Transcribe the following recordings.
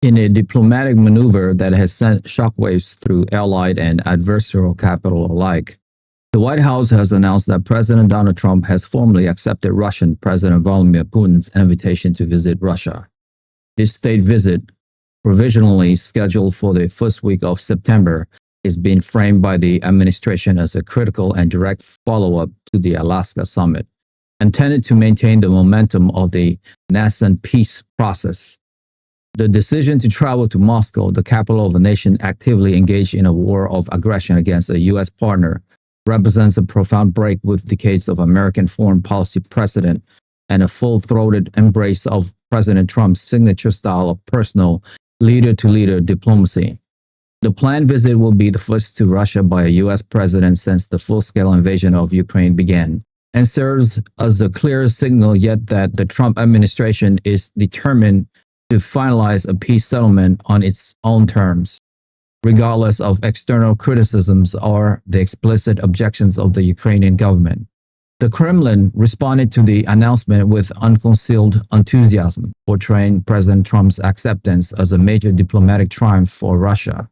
In a diplomatic maneuver that has sent shockwaves through allied and adversarial capital alike, the White House has announced that President Donald Trump has formally accepted Russian President Vladimir Putin's invitation to visit Russia. This state visit, provisionally scheduled for the first week of September, is being framed by the administration as a critical and direct follow-up to the Alaska summit, intended to maintain the momentum of the nascent peace process. The decision to travel to Moscow, the capital of a nation actively engaged in a war of aggression against a U.S. partner, represents a profound break with decades of American foreign policy precedent and a full-throated embrace of President Trump's signature style of personal leader-to-leader diplomacy. The planned visit will be the first to Russia by a U.S. president since the full-scale invasion of Ukraine began, and serves as a clear signal yet that the Trump administration is determined to finalize a peace settlement on its own terms, regardless of external criticisms or the explicit objections of the Ukrainian government. The Kremlin responded to the announcement with unconcealed enthusiasm, portraying President Trump's acceptance as a major diplomatic triumph for Russia.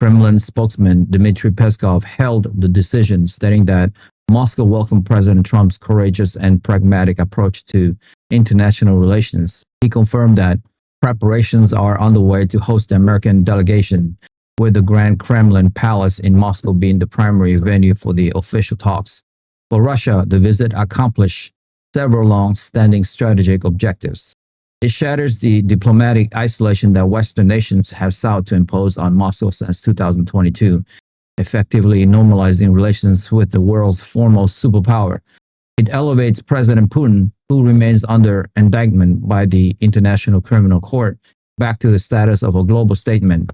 Kremlin spokesman Dmitry Peskov hailed the decision, stating that Moscow welcomed President Trump's courageous and pragmatic approach to international relations. He confirmed that preparations are underway to host the American delegation, with the Grand Kremlin Palace in Moscow being the primary venue for the official talks. For Russia, the visit accomplished several long-standing strategic objectives. It shatters the diplomatic isolation that Western nations have sought to impose on Moscow since 2022, effectively normalizing relations with the world's foremost superpower. It elevates President Putin, who remains under indictment by the International Criminal Court, back to the status of a global statesman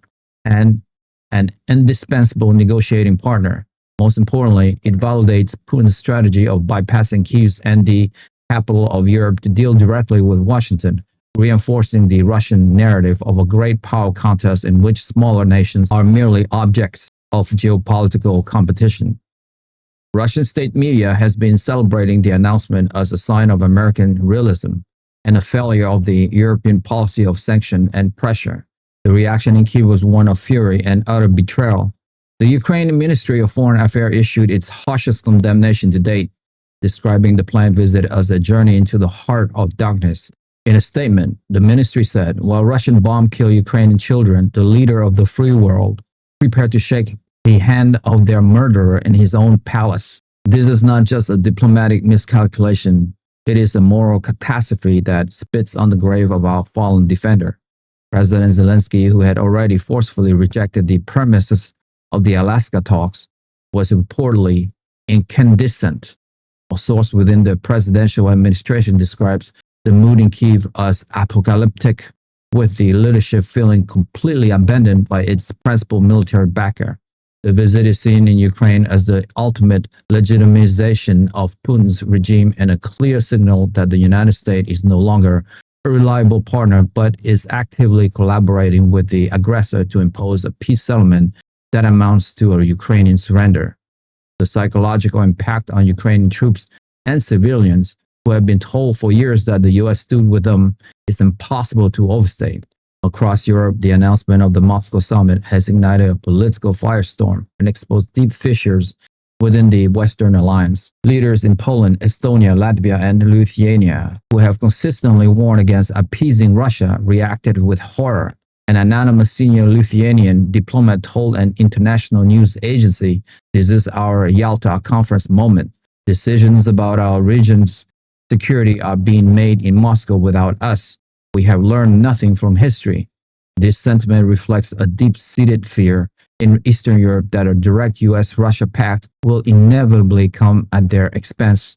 and an indispensable negotiating partner. Most importantly, it validates Putin's strategy of bypassing Kyiv and the capital of Europe to deal directly with Washington, reinforcing the Russian narrative of a great power contest in which smaller nations are merely objects of geopolitical competition. Russian state media has been celebrating the announcement as a sign of American realism and a failure of the European policy of sanction and pressure. The reaction in Kyiv was one of fury and utter betrayal. The Ukrainian Ministry of Foreign Affairs issued its harshest condemnation to date, describing the planned visit as a journey into the heart of darkness. In a statement, the ministry said, while Russian bombs kill Ukrainian children, the leader of the free world prepared to shake the hand of their murderer in his own palace. This is not just a diplomatic miscalculation. It is a moral catastrophe that spits on the grave of our fallen defender. President Zelenskyy, who had already forcefully rejected the premises of the Alaska talks, was reportedly incandescent. A source within the presidential administration describes the mood in Kyiv as apocalyptic, with the leadership feeling completely abandoned by its principal military backer. The visit is seen in Ukraine as the ultimate legitimization of Putin's regime and a clear signal that the United States is no longer a reliable partner but is actively collaborating with the aggressor to impose a peace settlement that amounts to a Ukrainian surrender. The psychological impact on Ukrainian troops and civilians who have been told for years that the U.S. stood with them is impossible to overstate. Across Europe, the announcement of the Moscow summit has ignited a political firestorm and exposed deep fissures within the Western alliance. Leaders in Poland, Estonia, Latvia, and Lithuania, who have consistently warned against appeasing Russia, reacted with horror. An anonymous senior Lithuanian diplomat told an international news agency, "This is our Yalta conference moment. Decisions about our region's security are being made in Moscow without us. We have learned nothing from history." This sentiment reflects a deep-seated fear in Eastern Europe that a direct US-Russia pact will inevitably come at their expense,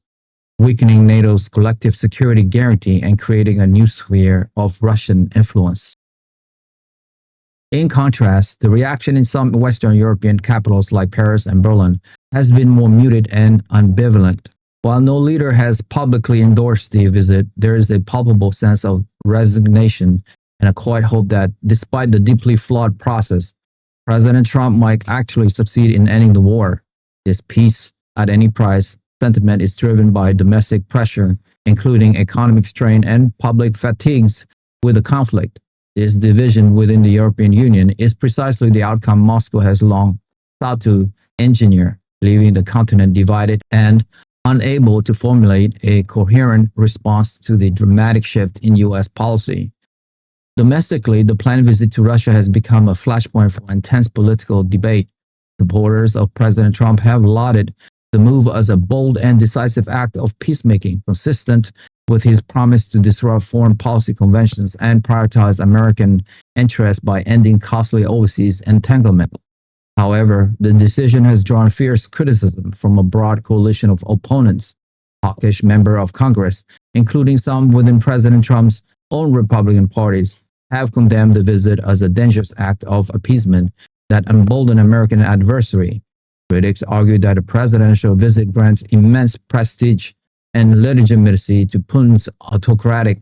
weakening NATO's collective security guarantee and creating a new sphere of Russian influence. In contrast, the reaction in some Western European capitals like Paris and Berlin has been more muted and ambivalent. While no leader has publicly endorsed the visit, there is a palpable sense of resignation and a quiet hope that, despite the deeply flawed process, President Trump might actually succeed in ending the war. This peace at any price sentiment is driven by domestic pressure, including economic strain and public fatigues with the conflict. This division within the European Union is precisely the outcome Moscow has long sought to engineer, leaving the continent divided and unable to formulate a coherent response to the dramatic shift in U.S. policy. Domestically, the planned visit to Russia has become a flashpoint for intense political debate. Supporters of President Trump have lauded the move as a bold and decisive act of peacemaking, consistent with his promise to disrupt foreign policy conventions and prioritize American interests by ending costly overseas entanglement. However, the decision has drawn fierce criticism from a broad coalition of opponents. Hawkish members of Congress, including some within President Trump's own Republican parties, have condemned the visit as a dangerous act of appeasement that emboldened American adversary. Critics argue that a presidential visit grants immense prestige and legitimacy to Putin's autocratic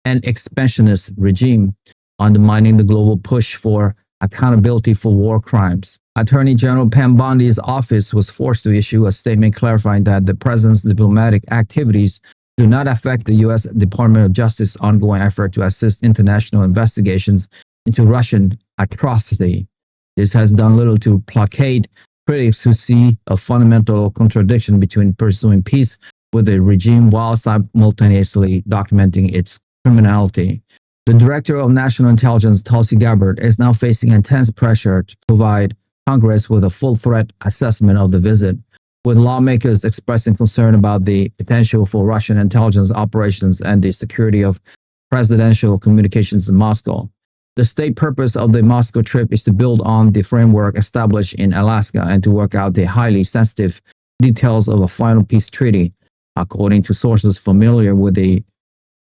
and expansionist regime, undermining the global push for accountability for war crimes. Attorney General Pam Bondi's office was forced to issue a statement clarifying that the president's diplomatic activities do not affect the U.S. Department of Justice's ongoing effort to assist international investigations into Russian atrocity. This has done little to placate critics who see a fundamental contradiction between pursuing peace with the regime while simultaneously documenting its criminality. The Director of National Intelligence, Tulsi Gabbard, is now facing intense pressure to provide Congress with a full threat assessment of the visit, with lawmakers expressing concern about the potential for Russian intelligence operations and the security of presidential communications in Moscow. The state purpose of the Moscow trip is to build on the framework established in Alaska and to work out the highly sensitive details of a final peace treaty. According to sources familiar with the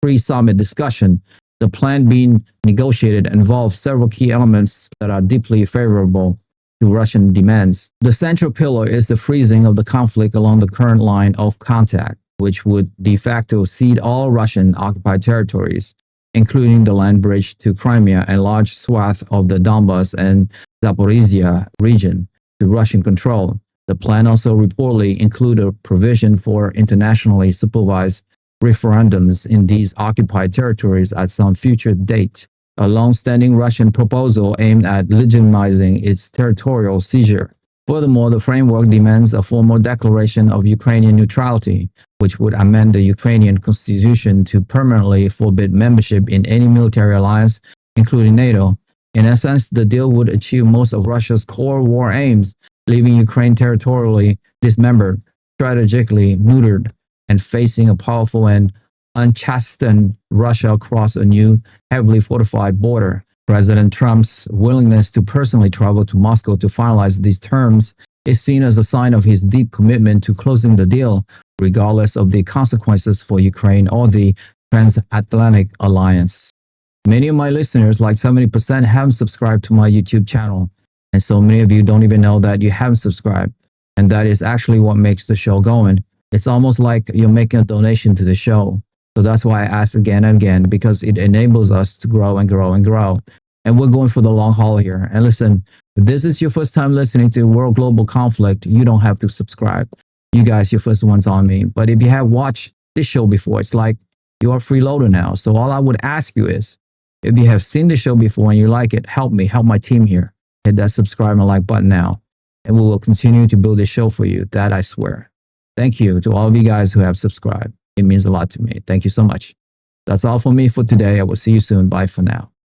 pre-summit discussion, the plan being negotiated involves several key elements that are deeply favorable to Russian demands. The central pillar is the freezing of the conflict along the current line of contact, which would de facto cede all Russian occupied territories, including the land bridge to Crimea and large swath of the Donbas and Zaporizhia region, to Russian control. The plan also reportedly included a provision for internationally supervised referendums in these occupied territories at some future date, a long-standing Russian proposal aimed at legitimizing its territorial seizure. Furthermore, the framework demands a formal declaration of Ukrainian neutrality, which would amend the Ukrainian constitution to permanently forbid membership in any military alliance, including NATO. In essence, the deal would achieve most of Russia's core war aims, leaving Ukraine territorially dismembered, strategically neutered, and facing a powerful and unchastened Russia across a new, heavily fortified border. President Trump's willingness to personally travel to Moscow to finalize these terms is seen as a sign of his deep commitment to closing the deal, regardless of the consequences for Ukraine or the transatlantic alliance. Many of my listeners, like 70%, haven't subscribed to my YouTube channel, and so many of you don't even know that you haven't subscribed, and that is actually what makes the show going. It's almost like you're making a donation to the show. So that's why I asked again and again, because it enables us to grow and grow and grow. And we're going for the long haul here. And listen, if this is your first time listening to World Global Conflict, you don't have to subscribe. You guys, your first ones on me. But if you have watched this show before, it's like you're a freeloader now. So all I would ask you is, if you have seen the show before and you like it, help me, help my team here. Hit that subscribe and like button now. And we will continue to build this show for you. That I swear. Thank you to all of you guys who have subscribed. It means a lot to me. Thank you so much. That's all for me for today. I will see you soon. Bye for now.